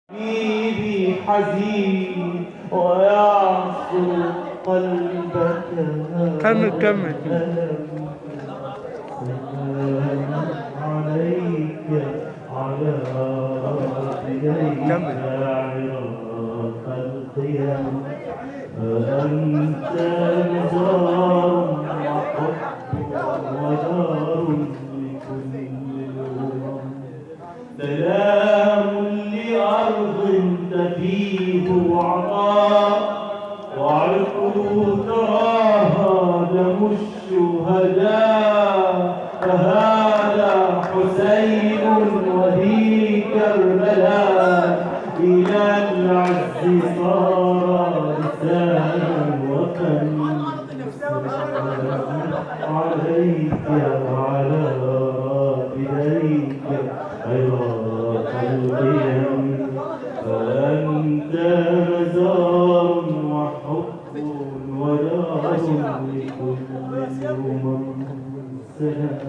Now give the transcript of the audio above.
حبيبي حزين ويعصر قلبك كمل سلام عليك على يديك عراق القيام فأنت نزار وحب ودار لكل الأمم سلام لأرض تفيض عطاء وعرقه تراها دم الشهداء فهذا حسين وذي كربلاء إلى العز صار لسانا وفن عليك وعلى رافديك عراق القيم فأنت مزار وحب ودار لكل الأمم سلام